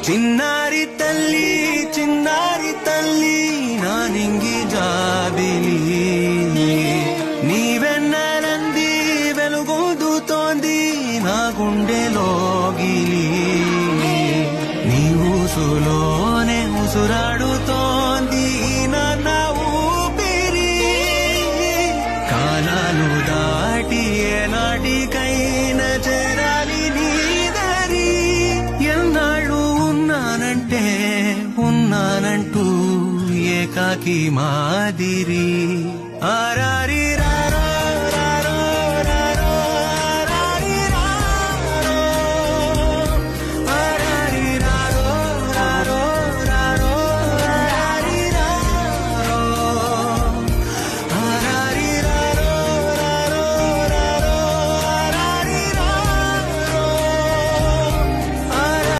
చిన్నారి తల్లి చిన్నారి తల్లి నా నింగి జాబిలి నీవెన్నెలంది వెలుగొందుతోంది నా గుండెలోగిలి నీ ఊసులోనే ఉసురాడుతోంది నా ఊపిరి కాలాలు దాటి ఏనాటికైనా చేరాలి నీ దారి ఎన్నాళ్ళు ఉన్నానంటూ ఏకాకి మాదిరి ఆరారి